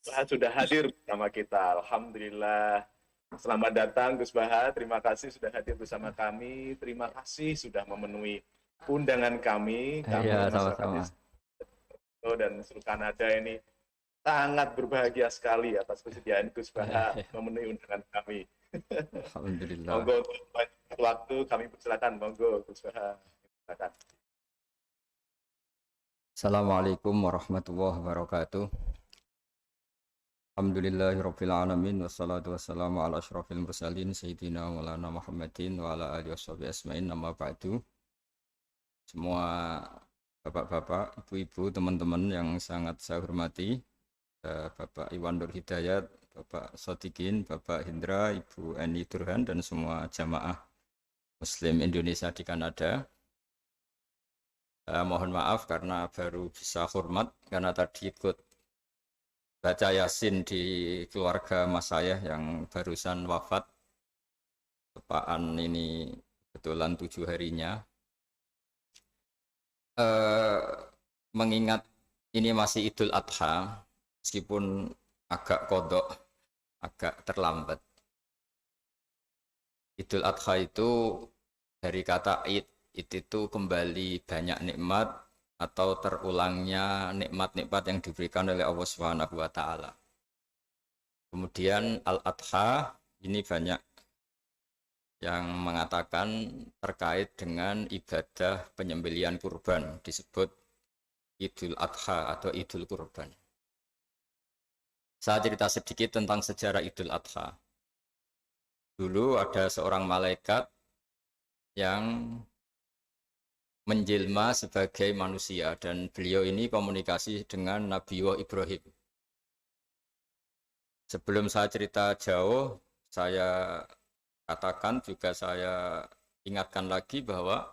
Baha sudah hadir bersama kita. Alhamdulillah. Selamat datang Gus Baha. Terima kasih sudah hadir bersama kami. Terima kasih sudah memenuhi undangan kami. Iya, Kami masyarakat sama-sama. Indo dan seluruh Kanada ini sangat berbahagia sekali atas kesediaan Gus Baha memenuhi undangan kami. Alhamdulillah. Monggo untuk banyak waktu kami persilakan. Monggo Gus Baha. Silakan. Assalamualaikum warahmatullahi wabarakatuh. Alhamdulillahirabbil alamin wassalatu wassalamu ala asyrofil mursalin sayyidina maulana Muhammadin wa ala alihi washabihi asmain amma ba'du. Semua bapak-bapak, ibu-ibu, teman-teman yang sangat saya hormati, Bapak Iwan Nur Hidayat, Bapak Sodikin, Bapak Hindra, Ibu Eni Durhan dan semua jamaah Muslim Indonesia di Kanada. Mohon maaf karena baru bisa hormat karena tadi ikut baca Yasin di keluarga mas saya yang barusan wafat. Tepaan ini kebetulan 7 harinya. Mengingat ini masih Idul Adha, meskipun agak kodok, agak terlambat. Idul Adha itu dari kata Id itu kembali banyak nikmat atau terulangnya nikmat-nikmat yang diberikan oleh Allah Subhanahu wa taala. Kemudian Al-Adha ini banyak yang mengatakan terkait dengan ibadah penyembelihan kurban, disebut Idul Adha atau Idul Kurban. Saya cerita sedikit tentang sejarah Idul Adha. Dulu ada seorang malaikat yang menjelma sebagai manusia dan beliau ini komunikasi dengan Nabi Ibrahim. Sebelum saya cerita jauh, saya katakan juga saya ingatkan lagi bahwa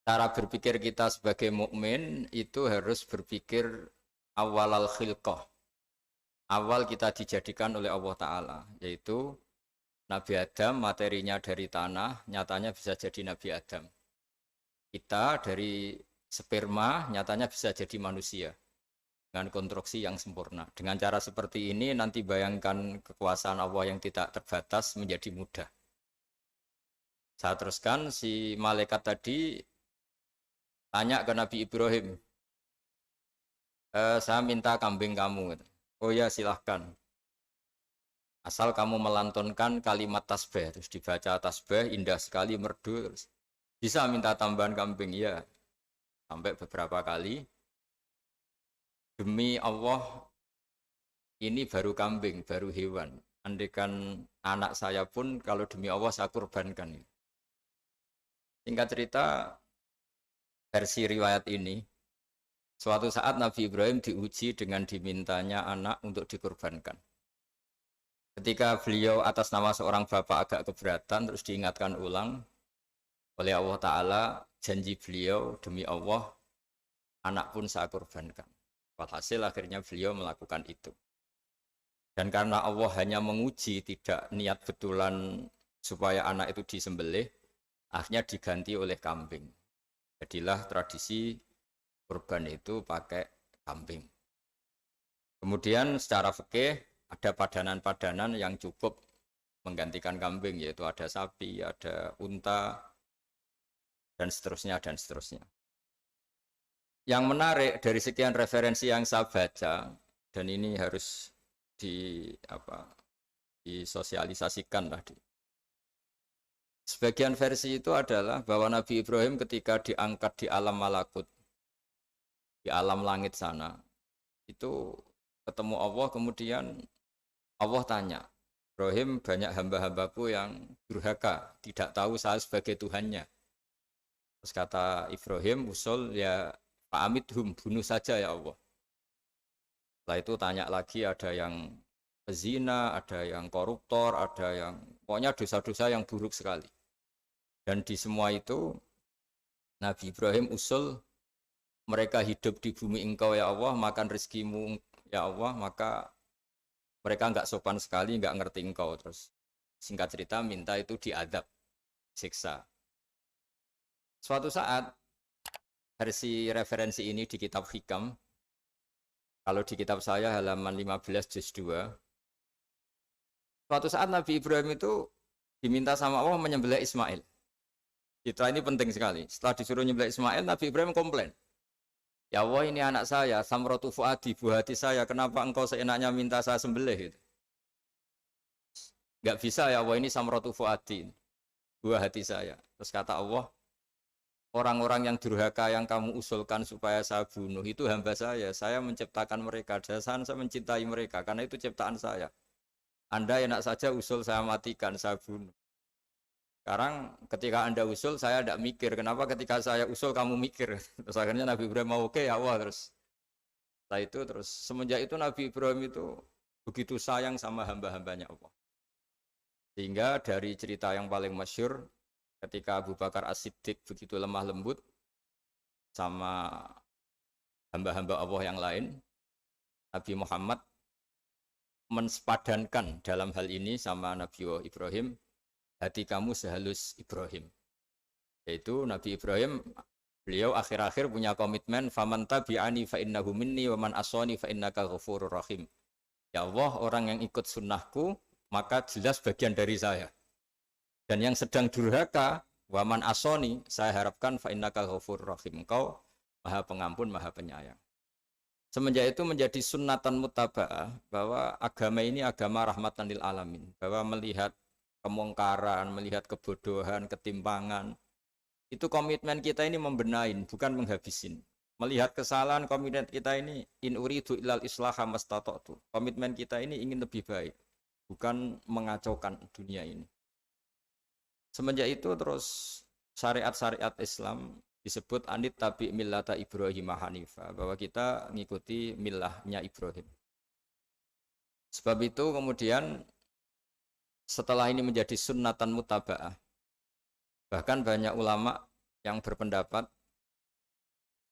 cara berpikir kita sebagai mukmin itu harus berpikir awal al-khilqah. Awal kita dijadikan oleh Allah Ta'ala, yaitu Nabi Adam materinya dari tanah, nyatanya bisa jadi Nabi Adam. Kita dari sperma nyatanya bisa jadi manusia dengan konstruksi yang sempurna. Dengan cara seperti ini nanti bayangkan kekuasaan Allah yang tidak terbatas menjadi mudah. Saya teruskan, si malaikat tadi tanya ke Nabi Ibrahim, saya minta kambing kamu. Oh ya silahkan. Asal kamu melantunkan kalimat tasbih, terus dibaca tasbih, indah sekali, merdu, terus bisa minta tambahan kambing, ya. Sampai beberapa kali. Demi Allah, ini baru kambing, baru hewan. Andaikan anak saya pun, kalau demi Allah saya kurbankan. Singkat cerita, versi riwayat ini, suatu saat Nabi Ibrahim diuji dengan dimintanya anak untuk dikurbankan. Ketika beliau atas nama seorang bapak agak keberatan, terus diingatkan ulang oleh Allah Ta'ala, janji beliau demi Allah, anak pun saya kurbankan. Walhasil akhirnya beliau melakukan itu. Dan karena Allah hanya menguji, tidak niat betulan supaya anak itu disembelih, akhirnya diganti oleh kambing. Jadilah tradisi kurban itu pakai kambing. Kemudian secara fikih ada padanan-padanan yang cukup menggantikan kambing, yaitu ada sapi, ada unta, dan seterusnya, dan seterusnya. Yang menarik dari sekian referensi yang saya baca, dan ini harus disosialisasikan lah. Sebagian versi itu adalah bahwa Nabi Ibrahim ketika diangkat di alam malakut, di alam langit sana, itu ketemu Allah, kemudian Allah tanya, Ibrahim, banyak hamba-hambaku yang durhaka, tidak tahu saya sebagai Tuhannya. Terus kata Ibrahim, usul ya fa'amidhum, bunuh saja ya Allah. Setelah itu tanya lagi, ada yang pezina, ada yang koruptor, ada yang pokoknya dosa-dosa yang buruk sekali. Dan di semua itu Nabi Ibrahim usul, mereka hidup di bumi engkau ya Allah, makan rezekimu ya Allah, maka mereka enggak sopan sekali, enggak ngerti engkau. Terus singkat cerita minta itu diadab, siksa. Suatu saat versi referensi ini di kitab Hikam, Kalau di kitab saya halaman 15 juz 2, suatu saat Nabi Ibrahim itu diminta sama Allah menyembelih Ismail. Citra ini penting sekali. Setelah disuruh menyembelih Ismail, Nabi Ibrahim komplain. Ya Allah, ini anak saya, samratu fuadi, buah hati saya. Kenapa engkau seenaknya minta saya sembelih? Gitu. Gak bisa ya Allah, ini samratu fuadi, buah hati saya. Terus kata Allah, orang-orang yang durhaka yang kamu usulkan supaya saya bunuh itu hamba saya menciptakan mereka, saya mencintai mereka, karena itu ciptaan saya. Anda enak saja usul saya matikan, saya bunuh. Sekarang ketika Anda usul, saya tidak mikir. Kenapa ketika saya usul kamu mikir? Terus akhirnya Nabi Ibrahim mau oke ya Allah terus. Setelah itu terus semenjak itu Nabi Ibrahim itu begitu sayang sama hamba-hambanya Allah. Sehingga dari cerita yang paling masyhur ketika Abu Bakar As-Siddiq begitu lemah lembut sama hamba-hamba Allah yang lain, Nabi Muhammad mensepadankan dalam hal ini sama Nabi Ibrahim, hati kamu sehalus Ibrahim. Yaitu Nabi Ibrahim, beliau akhir-akhir punya komitmen, faman tabi'ani fa innahu minni wa man asani fa innaka ghafurur rahim. Ya Allah, orang yang ikut sunnahku maka jelas bagian dari saya. Dan yang sedang durhaka, wa man asani, saya harapkan fa innaka ghafurur rahim. Engkau Maha Pengampun, Maha Penyayang. Semenjak itu menjadi sunnatan muttaba'ah bahwa agama ini agama rahmatan lil alamin, bahwa melihat kemungkaran, melihat kebodohan, ketimpangan, itu komitmen kita ini membenahin, bukan menghabisin. Melihat kesalahan, komitmen kita ini in uridu ilal islaha mastata'tu. Komitmen kita ini ingin lebih baik, bukan mengacaukan dunia ini. Semenjak itu terus syariat-syariat Islam disebut anit tabi millata Ibrahim Hanifah, bahwa kita mengikuti millahnya Ibrahim. Sebab itu kemudian setelah ini menjadi sunnatan mutaba'ah, bahkan banyak ulama yang berpendapat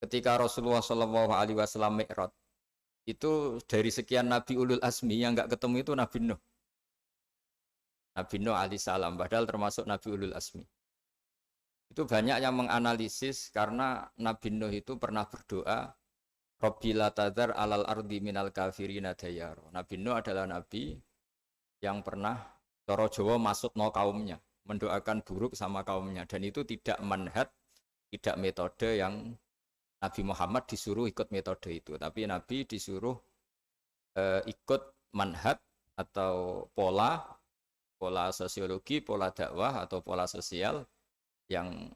ketika Rasulullah SAW Mi'raj, itu dari sekian Nabi Ulul Azmi yang enggak ketemu itu Nabi Nuh. Nabi Nuh alaihissalam, padahal termasuk Nabi Ulul Azmi. Itu banyak yang menganalisis karena Nabi Nuh itu pernah berdoa, Rabbi la tadhar alal ardi minal kafirina dayaro. Nabi Nuh adalah Nabi yang pernah cara Jawa maksudno kaumnya, mendoakan buruk sama kaumnya, dan itu tidak manhaj, tidak metode yang Nabi Muhammad disuruh ikut metode itu, tapi Nabi disuruh ikut manhaj atau pola sosiologi, pola dakwah atau pola sosial yang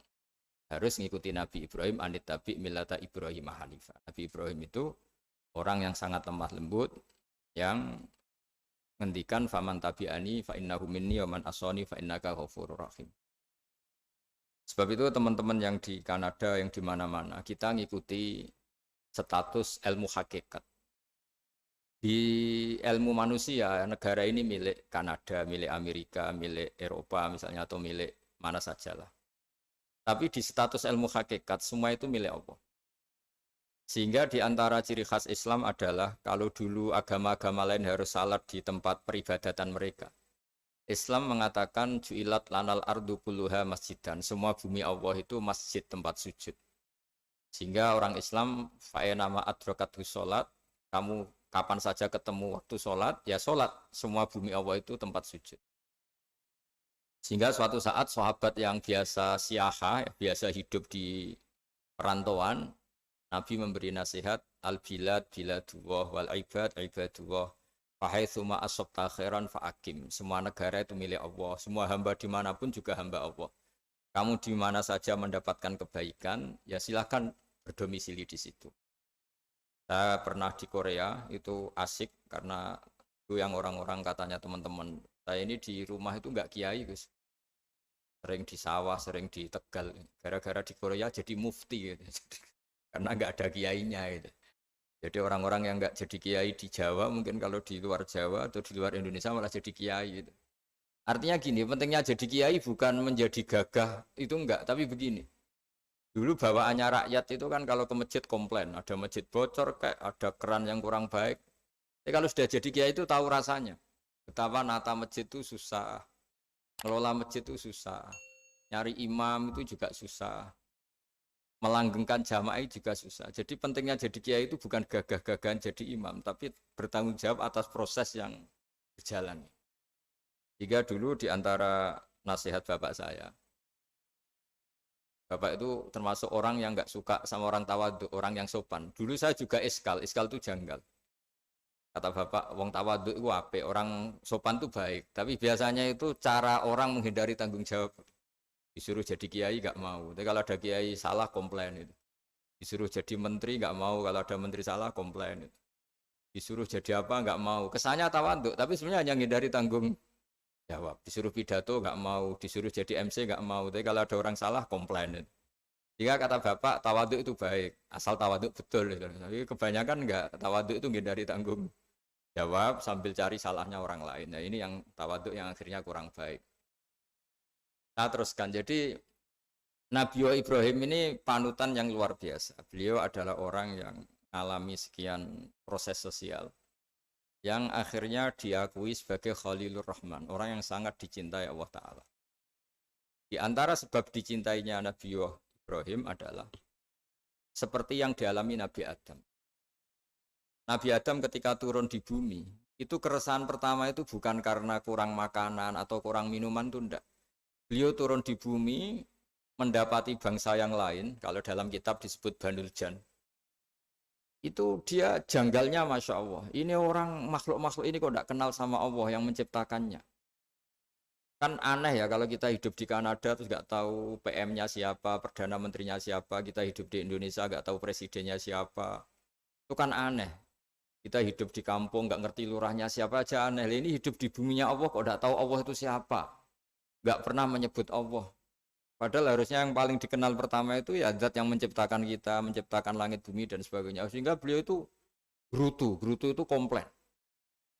harus mengikuti Nabi Ibrahim anit tabi millata Ibrahim Hanifah. Nabi Ibrahim itu orang yang sangat lemah lembut, yang ngendikan faman tabi'ani fa innahu minni wa man asani fa innaka ghafurur rahim. Sebab itu teman-teman yang di Kanada, yang di mana-mana, kita ngikuti status ilmu hakikat. Di ilmu manusia, negara ini milik Kanada, milik Amerika, milik Eropa misalnya, atau milik mana sajalah. Tapi di status ilmu hakikat, semua itu milik Allah. Sehingga di antara ciri khas Islam adalah kalau dulu agama-agama lain harus salat di tempat peribadatan mereka. Islam mengatakan ju'ilat lanal ardu kulluha masjidan. Semua bumi Allah itu masjid, tempat sujud. Sehingga orang Islam fa'enama adrokathu sholat, kamu kapan saja ketemu waktu sholat, ya sholat. Semua bumi Allah itu tempat sujud. Sehingga suatu saat sahabat yang biasa siaha, biasa hidup di perantauan, Nabi memberi nasihat, al-bilad biladullah wal ibad ibadullah fahaitsuma asabta khairan fa'akim. Semua negara itu milik Allah, semua hamba dimanapun juga hamba Allah. Kamu di mana saja mendapatkan kebaikan, ya silahkan berdomisili di situ. Saya pernah di Korea, itu asik karena itu yang orang-orang katanya teman-teman, saya ini di rumah itu enggak kiai, Gus. Sering di sawah, sering di Tegal. Gara-gara di Korea jadi mufti gitu. Karena nggak ada kiainya itu. Jadi orang-orang yang nggak jadi kiai di Jawa, mungkin kalau di luar Jawa atau di luar Indonesia malah jadi kiai gitu. Artinya gini, pentingnya jadi kiai bukan menjadi gagah, itu enggak, tapi begini. Dulu bawaannya rakyat itu kan kalau ke masjid komplain, ada masjid bocor kayak ada keran yang kurang baik. Tapi kalau sudah jadi kiai itu tahu rasanya. Betapa nata masjid itu susah, ngelola masjid itu susah, nyari imam itu juga susah. melanggengkan jamaah juga susah. Jadi pentingnya jadi kiai itu bukan gagah-gagahan jadi imam, tapi bertanggung jawab atas proses yang berjalan. Jika dulu di antara nasihat bapak saya, bapak itu termasuk orang yang nggak suka sama orang tawadhu, orang yang sopan. Dulu saya juga iskal itu janggal. Kata bapak, wong tawadhu itu apik, orang sopan itu baik. Tapi biasanya itu cara orang menghindari tanggung jawab. Disuruh jadi kiai nggak mau. Tapi kalau ada kiai salah komplain itu. Disuruh jadi menteri nggak mau, kalau ada menteri salah komplain itu. Disuruh jadi apa nggak mau. Kesannya tawadhu, tapi sebenarnya hanya menghindari tanggung jawab. Disuruh pidato nggak mau, disuruh jadi MC nggak mau. Tapi kalau ada orang salah komplain itu. Jika kata bapak tawadhu itu baik, asal tawadhu betul. Gitu. Tapi kebanyakan nggak, tawadhu itu menghindari tanggung jawab sambil cari salahnya orang lain. Nah ini yang tawadhu yang akhirnya kurang baik. Nah teruskan, jadi Nabi Ibrahim ini panutan yang luar biasa. Beliau adalah orang yang alami sekian proses sosial yang akhirnya diakui sebagai Khalilur Rahman, orang yang sangat dicintai Allah Ta'ala. Di antara sebab dicintainya Nabi Ibrahim adalah seperti yang dialami Nabi Adam. Nabi Adam ketika turun di bumi, itu keresahan pertama itu bukan karena kurang makanan atau kurang minuman, itu enggak. Beliau turun di bumi, mendapati bangsa yang lain, kalau dalam kitab disebut Banul Jan. Itu dia janggalnya Masya Allah. Ini orang makhluk-makhluk ini kok tidak kenal sama Allah yang menciptakannya. Kan aneh ya kalau kita hidup di Kanada terus nggak tahu PM-nya siapa, Perdana Menterinya siapa, kita hidup di Indonesia nggak tahu presidennya siapa. Itu kan aneh. Kita hidup di kampung nggak ngerti lurahnya siapa aja aneh. Ini hidup di buminya Allah kok tidak tahu Allah itu siapa. Nggak pernah menyebut Allah. Padahal harusnya yang paling dikenal pertama itu ya zat yang menciptakan kita, menciptakan langit bumi dan sebagainya. Sehingga beliau itu gerutu itu komplain.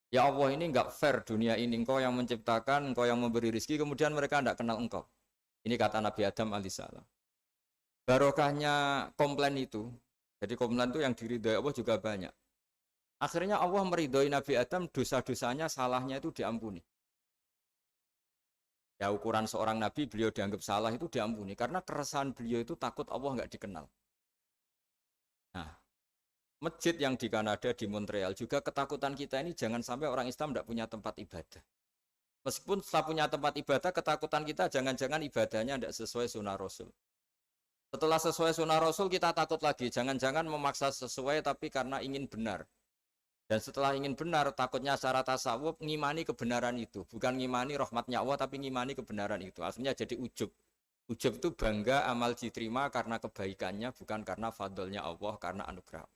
Ya Allah ini enggak fair dunia ini, engkau yang menciptakan, engkau yang memberi rezeki, kemudian mereka enggak kenal engkau. Ini kata Nabi Adam alaihissalam. Barokahnya komplain itu, jadi komplain itu yang diridhoi Allah juga banyak. Akhirnya Allah meridhoi Nabi Adam, dosa-dosanya, salahnya itu diampuni. Ya ukuran seorang nabi beliau dianggap salah itu diampuni karena keresahan beliau itu takut Allah nggak dikenal. Nah, masjid yang di Kanada di Montreal juga ketakutan kita ini jangan sampai orang Islam tidak punya tempat ibadah. Meskipun setelah punya tempat ibadah, ketakutan kita jangan-jangan ibadahnya tidak sesuai sunnah Rasul. Setelah sesuai sunnah Rasul kita takut lagi, jangan-jangan memaksa sesuai tapi karena ingin benar. Dan setelah ingin benar, takutnya secara tasawuf ngimani kebenaran itu. Bukan ngimani rahmatnya Allah, tapi ngimani kebenaran itu. Akhirnya jadi ujub. Ujub itu bangga amal diterima karena kebaikannya, bukan karena fadlnya Allah, karena anugerah.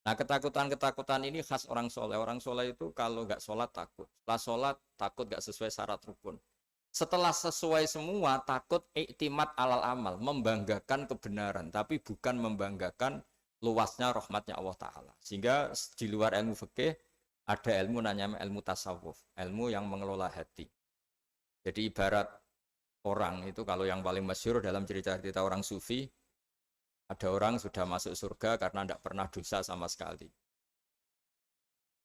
Nah ketakutan-ketakutan ini khas orang soleh. Orang soleh itu kalau nggak sholat takut. Setelah sholat takut nggak sesuai syarat rukun. Setelah sesuai semua takut iktimat alal amal. Membanggakan kebenaran, tapi bukan membanggakan luasnya rahmatnya Allah Ta'ala. Sehingga di luar ilmu fikih ada ilmu namanya ilmu tasawuf, ilmu yang mengelola hati. Jadi ibarat orang itu kalau yang paling masyhur dalam cerita-cerita orang sufi, ada orang sudah masuk surga karena tidak pernah dosa sama sekali.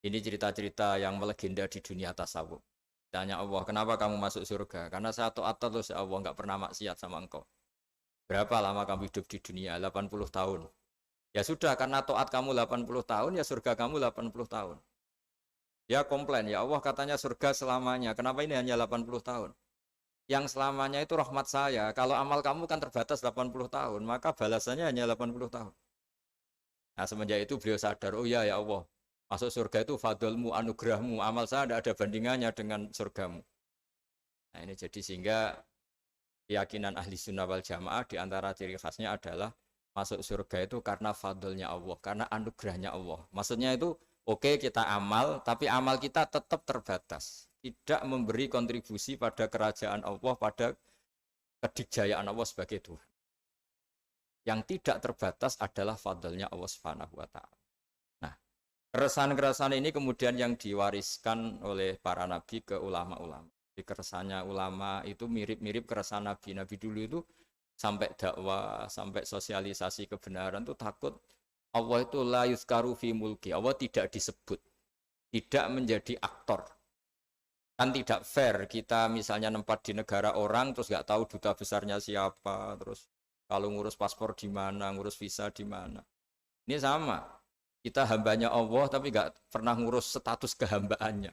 Ini cerita-cerita yang melegenda di dunia tasawuf. Tanya Allah, kenapa kamu masuk surga? Karena saya taat terus ya Allah, nggak pernah maksiat sama engkau. Berapa lama kamu hidup di dunia? 80 tahun. Ya sudah, karena taat kamu 80 tahun, ya surga kamu 80 tahun. Ya komplain, ya Allah katanya surga selamanya. Kenapa ini hanya 80 tahun? Yang selamanya itu rahmat saya. Kalau amal kamu kan terbatas 80 tahun, maka balasannya hanya 80 tahun. Nah semenjak itu beliau sadar, oh ya Allah, masuk surga itu fadlmu, anugerahmu. Amal saya tidak ada bandingannya dengan surgamu. Nah ini jadi sehingga keyakinan ahli sunnah wal jamaah diantara ciri khasnya adalah masuk surga itu karena fadlnya Allah, karena anugerahnya Allah. Maksudnya itu oke, kita amal, tapi amal kita tetap terbatas. Tidak memberi kontribusi pada kerajaan Allah, pada kedikjayaan Allah sebagai Tuhan. Yang tidak terbatas adalah fadlnya Allah Subhanahu wa Ta'ala. Nah, keresahan-keresahan ini kemudian yang diwariskan oleh para nabi ke ulama-ulama. Di keresahannya ulama itu mirip-mirip keresahan nabi. Nabi dulu itu sampai dakwah, sampai sosialisasi kebenaran itu takut Allah itu la yuzkaru fi mulki. Allah tidak disebut, tidak menjadi aktor. Kan tidak fair kita misalnya nempat di negara orang terus nggak tahu duta besarnya siapa, terus Kalau ngurus paspor di mana, ngurus visa di mana. Ini sama. Kita hambanya Allah tapi nggak pernah ngurus status kehambaannya.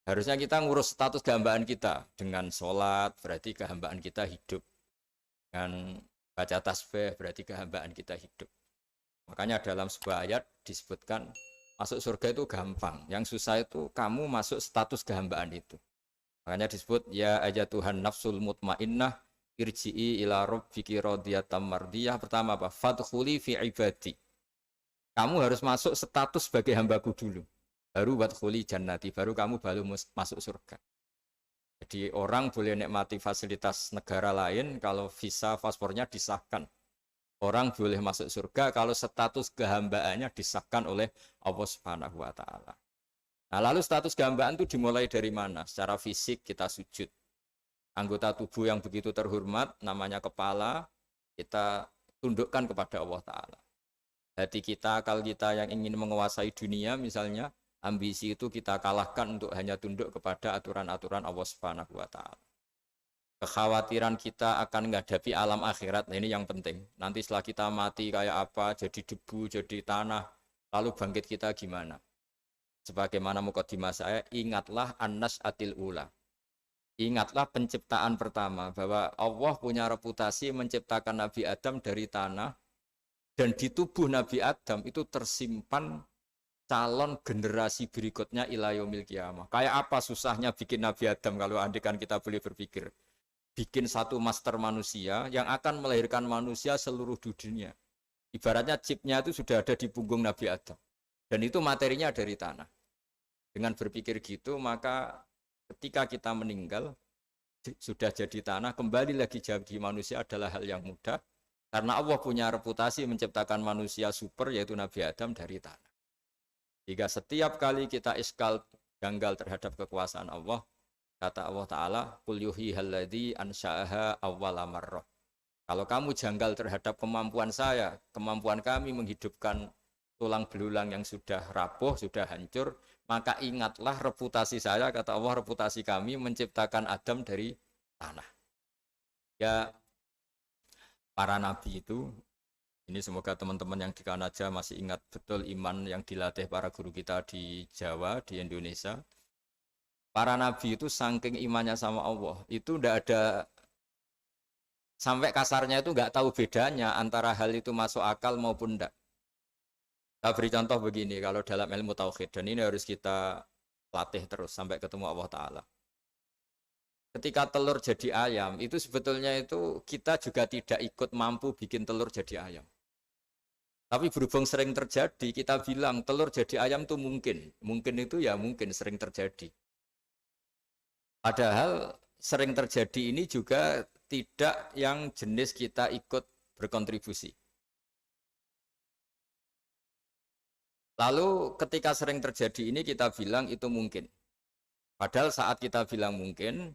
Harusnya kita ngurus status kehambaan kita dengan sholat, berarti kehambaan kita hidup. Dengan baca tasbih, berarti kehambaan kita hidup. Makanya dalam sebuah ayat disebutkan masuk surga itu gampang. Yang susah itu kamu masuk status kehambaan itu. Makanya disebut ya aja Tuhan nafsul mutmainnah irji'i ila rabbiki radiyatan mardiyah. Pertama apa? Fadkhuli fi ibadi. Kamu harus masuk status sebagai hambaku dulu. Baru wadkhuli jannati, baru kamu masuk surga. Jadi orang boleh nikmati fasilitas negara lain kalau visa paspornya disahkan. Orang boleh masuk surga kalau status kehambaannya disahkan oleh Allah Subhanahu wa taala. Nah, lalu status kehambaan itu dimulai dari mana? Secara fisik kita sujud. Anggota tubuh yang begitu terhormat namanya kepala kita tundukkan kepada Allah taala. Hati kita, akal kita yang ingin menguasai dunia misalnya, ambisi itu kita kalahkan untuk hanya tunduk kepada aturan-aturan Allah Subhanahu wa taala. Kekhawatiran kita akan menghadapi alam akhirat, nah ini yang penting. Nanti setelah kita mati kayak apa, jadi debu, jadi tanah, lalu bangkit kita gimana? Sebagaimana mukadimah saya, ingatlah an-nas atil ula. Ingatlah penciptaan pertama, bahwa Allah punya reputasi menciptakan Nabi Adam dari tanah, dan di tubuh Nabi Adam itu tersimpan calon generasi berikutnya ila yaumil qiyamah. Kayak apa susahnya bikin Nabi Adam kalau andikan kita boleh berpikir. Bikin satu master manusia yang akan melahirkan manusia seluruh dunia. Ibaratnya chipnya itu sudah ada di punggung Nabi Adam. Dan itu materinya dari tanah. Dengan berpikir gitu, maka ketika kita meninggal, sudah jadi tanah, kembali lagi jadi manusia adalah hal yang mudah. Karena Allah punya reputasi menciptakan manusia super, yaitu Nabi Adam dari tanah. Jika setiap kali kita iskal janggal terhadap kekuasaan Allah, kata Allah Ta'ala, Qul yuhihal ladzi ansha'aha awwala marrah. Kalau kamu janggal terhadap kemampuan saya, kemampuan kami menghidupkan tulang belulang yang sudah rapuh, sudah hancur, maka ingatlah reputasi saya, kata Allah, reputasi kami menciptakan Adam dari tanah. Ya, para nabi itu, ini semoga teman-teman yang di Kanaja masih ingat betul iman yang dilatih para guru kita di Jawa, di Indonesia. Para nabi itu saking imannya sama Allah, itu tidak ada, sampai kasarnya itu nggak tahu bedanya antara hal itu masuk akal maupun tidak. Saya beri contoh begini, kalau dalam ilmu tauhid, dan ini harus kita latih terus sampai ketemu Allah Ta'ala. Ketika telur jadi ayam, itu sebetulnya itu kita juga tidak ikut mampu bikin telur jadi ayam. Tapi berhubung sering terjadi, kita bilang telur jadi ayam itu mungkin. Mungkin itu ya mungkin sering terjadi. Padahal sering terjadi ini juga tidak yang jenis kita ikut berkontribusi. Lalu ketika sering terjadi ini kita bilang itu mungkin. Padahal saat kita bilang mungkin,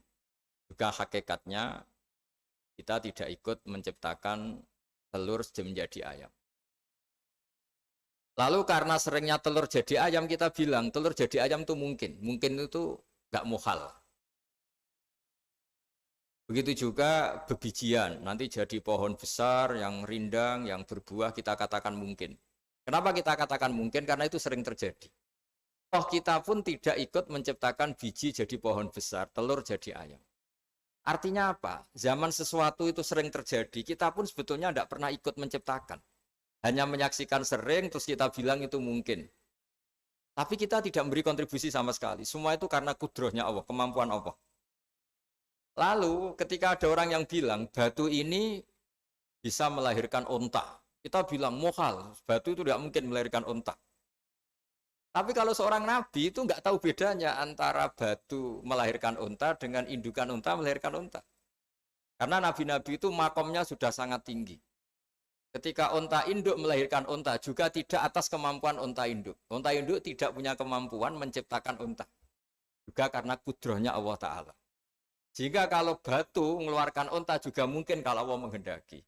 juga hakikatnya kita tidak ikut menciptakan telur menjadi ayam. Lalu karena seringnya telur jadi ayam, kita bilang telur jadi ayam itu mungkin. Mungkin itu nggak muhal. Begitu juga bebijian, nanti jadi pohon besar yang rindang, yang berbuah, kita katakan mungkin. Kenapa kita katakan mungkin? Karena itu sering terjadi. Toh kita pun tidak ikut menciptakan biji jadi pohon besar, telur jadi ayam. Artinya apa? Zaman sesuatu itu sering terjadi, kita pun sebetulnya tidak pernah ikut menciptakan. Hanya menyaksikan sering, terus kita bilang itu mungkin. Tapi kita tidak memberi kontribusi sama sekali. Semua itu karena kudrohnya Allah, kemampuan Allah. Lalu ketika ada orang yang bilang, batu ini bisa melahirkan unta. Kita bilang, muhal, batu itu tidak mungkin melahirkan unta. Tapi kalau seorang nabi itu nggak tahu bedanya antara batu melahirkan unta dengan indukan unta melahirkan unta. Karena nabi-nabi itu makomnya sudah sangat tinggi. Ketika unta induk melahirkan unta juga tidak atas kemampuan unta induk. Unta induk tidak punya kemampuan menciptakan unta. Juga karena kudrohnya Allah Ta'ala. Sehingga kalau batu mengeluarkan unta juga mungkin kalau Allah menghendaki.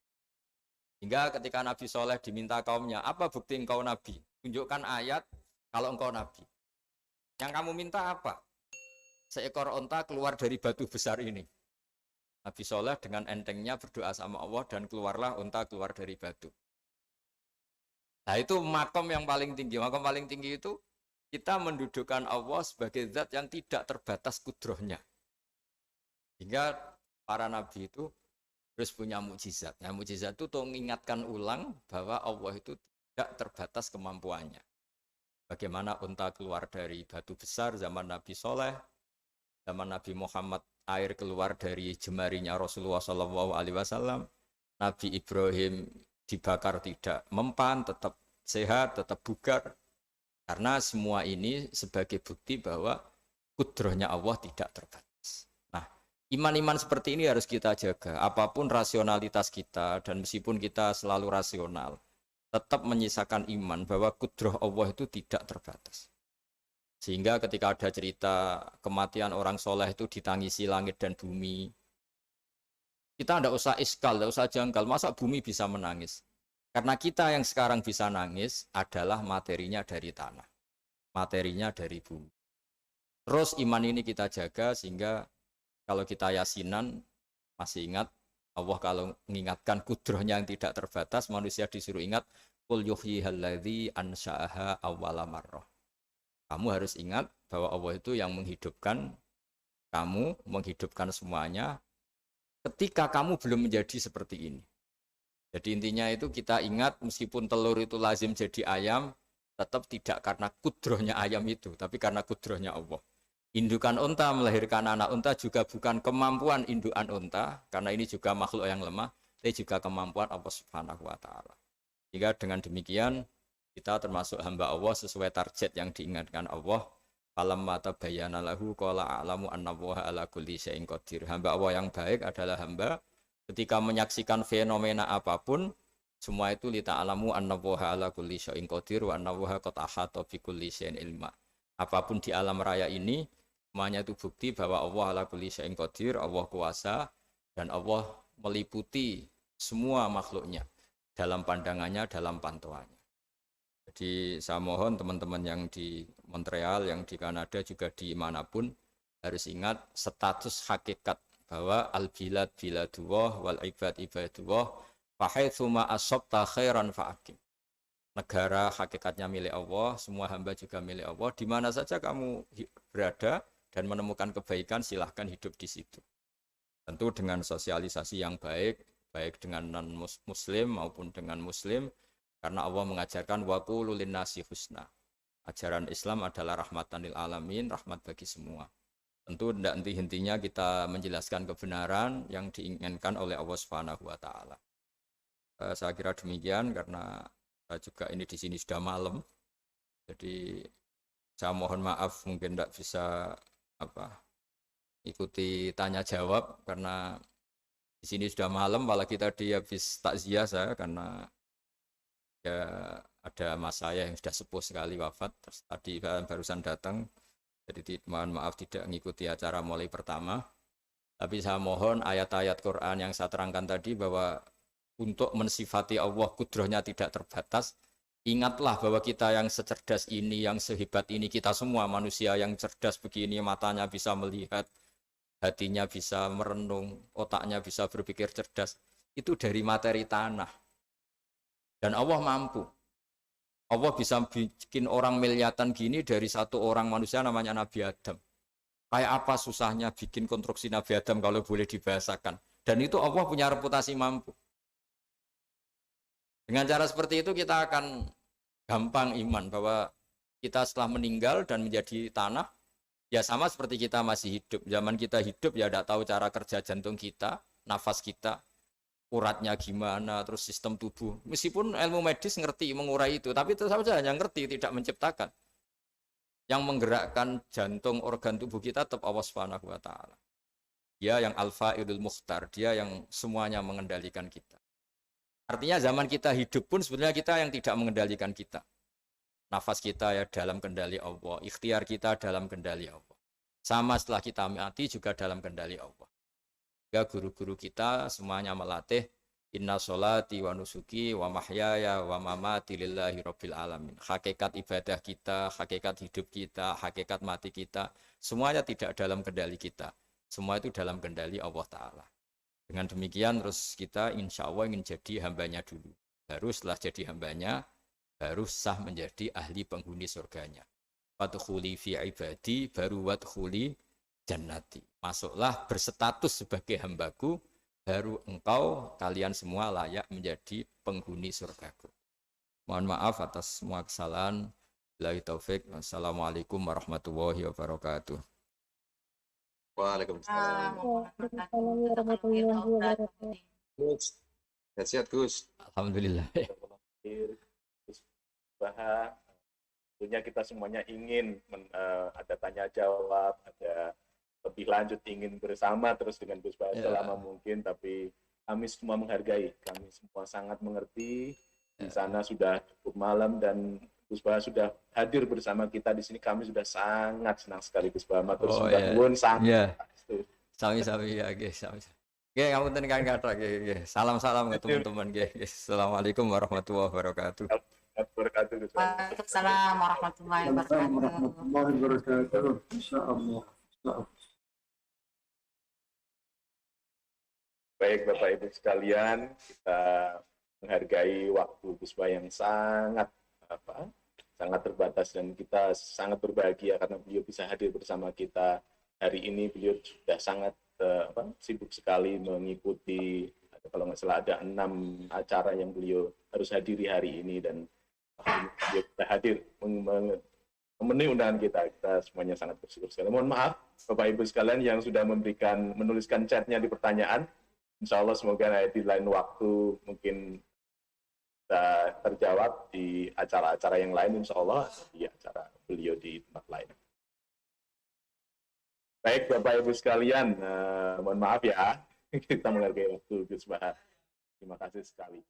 Hingga ketika Nabi Soleh diminta kaumnya, apa bukti engkau nabi? Tunjukkan ayat kalau engkau nabi. Yang kamu minta apa? Seekor unta keluar dari batu besar ini. Nabi Soleh dengan entengnya berdoa sama Allah dan keluarlah unta keluar dari batu. Nah itu makom yang paling tinggi. Makom paling tinggi itu kita mendudukkan Allah sebagai zat yang tidak terbatas kudrohnya. Hingga para nabi itu terus punya mukjizat. Nah, mukjizat itu untuk mengingatkan ulang bahwa Allah itu tidak terbatas kemampuannya. Bagaimana unta keluar dari batu besar zaman Nabi Soleh, zaman Nabi Muhammad air keluar dari jemarinya Rasulullah SAW, Nabi Ibrahim dibakar tidak mempan, tetap sehat, tetap bugar. Karena semua ini sebagai bukti bahwa kudrohnya Allah tidak terbatas. Nah, iman-iman seperti ini harus kita jaga. Apapun rasionalitas kita dan meskipun kita selalu rasional, tetap menyisakan iman bahwa kudroh Allah itu tidak terbatas. Sehingga ketika ada cerita kematian orang soleh itu ditangisi langit dan bumi, kita tidak usah iskal, tidak usah janggal. Masa bumi bisa menangis? Karena kita yang sekarang bisa nangis adalah materinya dari tanah. Materinya dari bumi. Terus iman ini kita jaga sehingga kalau kita yasinan, masih ingat, Allah kalau mengingatkan kudrohnya yang tidak terbatas, manusia disuruh ingat, Qul yuhyihalladzi ansha'aha awwala marrah. Kamu harus ingat bahwa Allah itu yang menghidupkan kamu, menghidupkan semuanya ketika kamu belum menjadi seperti ini. Jadi intinya itu kita ingat meskipun telur itu lazim jadi ayam, tetap tidak karena kudrohnya ayam itu, tapi karena kudrohnya Allah. Indukan unta melahirkan anak unta juga bukan kemampuan indukan unta, karena ini juga makhluk yang lemah, tapi juga kemampuan Allah Subhanahu wa Ta'ala. Jika dengan demikian kita termasuk hamba Allah sesuai target yang diingatkan Allah. Falamma tabayyana lahu qala a'lamu annallaha ala kulli syai'in qadir. Hamba Allah yang baik adalah hamba ketika menyaksikan fenomena apapun, semua itu li ta'lamu annallaha ala kulli syai'in qadir wa annallaha qad ahata bi kulli syai'in ilma. Apapun di alam raya ini, semuanya itu bukti bahwa Allah ala kulli syai'in qadir, Allah kuasa dan Allah meliputi semua makhluknya dalam pandangannya, dalam pantauannya. Jadi saya mohon teman-teman yang di Montreal, yang di Kanada, juga di manapun harus ingat status hakikat bahwa al-bilad biladullah wal ibad ibadullah fahaitsuma asabta khairan fa'akim. Negara hakikatnya milik Allah, semua hamba juga milik Allah. Di mana saja kamu berada dan menemukan kebaikan, silahkan hidup di situ. Tentu dengan sosialisasi yang baik, baik dengan non-muslim maupun dengan muslim. Karena Allah mengajarkan wa qulu linnasi husna. Ajaran Islam adalah rahmatan lil alamin, rahmat bagi semua. Tentu tidak henti-hentinya kita menjelaskan kebenaran yang diinginkan oleh Allah Subhanahu wa Ta'ala. Saya kira demikian karena saya juga ini di sini sudah malam. Jadi saya mohon maaf mungkin tidak bisa ikuti tanya jawab karena di sini sudah malam, malah kita di habis takziah saya karena ya ada mas saya yang sudah sepuh sekali wafat, terus tadi barusan datang, jadi mohon maaf tidak mengikuti acara mulai pertama. Tapi saya mohon ayat-ayat Quran yang saya terangkan tadi bahwa untuk mensifati Allah kudrohnya tidak terbatas, ingatlah bahwa kita yang secerdas ini, yang sehebat ini, kita semua manusia yang cerdas begini, matanya bisa melihat, hatinya bisa merenung, otaknya bisa berpikir cerdas, itu dari materi tanah. Dan Allah mampu. Allah bisa bikin orang miliatan gini dari satu orang manusia namanya Nabi Adam. Kayak apa susahnya bikin konstruksi Nabi Adam kalau boleh dibahasakan. Dan itu Allah punya reputasi mampu. Dengan cara seperti itu kita akan gampang iman bahwa kita setelah meninggal dan menjadi tanah, ya sama seperti kita masih hidup. Zaman kita hidup ya tidak tahu cara kerja jantung kita, nafas kita, uratnya gimana, terus sistem tubuh. Meskipun ilmu medis ngerti mengurai itu, tapi tetap saja hanya ngerti, tidak menciptakan. Yang menggerakkan jantung, organ tubuh kita tetap Allah Subhanahu wa Ta'ala. Dia yang Al-Fa'ilul Mukhtar, dia yang semuanya mengendalikan kita. Artinya zaman kita hidup pun sebenarnya kita yang tidak mengendalikan kita. Nafas kita ya dalam kendali Allah, ikhtiar kita dalam kendali Allah. Sama setelah kita mati juga dalam kendali Allah. Ya guru-guru kita semuanya melatih inna sholati wa nusuki wa mahyaya wa mamati lillahi rabbil alamin. Hakikat ibadah kita, hakikat hidup kita, hakikat mati kita, semuanya tidak dalam kendali kita. Semua itu dalam kendali Allah Ta'ala. Dengan demikian terus kita insya Allah ingin jadi hambanya dulu. Baru setelah jadi hambanya, baru sah menjadi ahli penghuni surganya. Wadkhuli fi ibadi, baru wadkhuli jannati. Masuklah berstatus sebagai hambaku, baru engkau kalian semua layak menjadi penghuni surgaku. Mohon maaf atas semua kesalahan. Billahi taufik. Wassalamualaikum warahmatullahi wabarakatuh. Waalaikumsalam. Waalaikumsalam warahmatullahi wabarakatuh. Gus, sehat Gus. Alhamdulillah. Gus Baha, tentunya kita semuanya ingin ada tanya jawab, ada lebih lanjut ingin bersama terus dengan Gus Baha selama mungkin, tapi kami semua menghargai, kami semua sangat mengerti. Di sana sudah cukup malam dan Gus Baha sudah hadir bersama kita di sini. Kami sudah sangat senang sekali Gus Baha. Matur suwun sangat. Sami-sami ya, guys. Oke, kamu tenang kata, salam-salam ke teman-teman, guys. Assalamualaikum warahmatullahi wabarakatuh. Waalaikumsalam warahmatullahi wabarakatuh. Insyaallah. Baik Bapak Ibu sekalian, kita menghargai waktu Gus Baha yang sangat terbatas dan kita sangat berbahagia karena beliau bisa hadir bersama kita hari ini. Beliau sudah sangat sibuk sekali mengikuti, kalau nggak salah ada 6 acara yang beliau harus hadiri hari ini, dan beliau bisa hadir memenuhi undangan kita. Kita semuanya sangat bersyukur sekali. Mohon maaf Bapak Ibu sekalian yang sudah menuliskan chatnya di pertanyaan. Insya Allah semoga di lain waktu mungkin bisa terjawab di acara-acara yang lain, insya Allah di acara beliau di tempat lain. Baik Bapak Ibu sekalian, mohon maaf ya, kita menghargai waktu Gus Baha. Terima kasih sekali.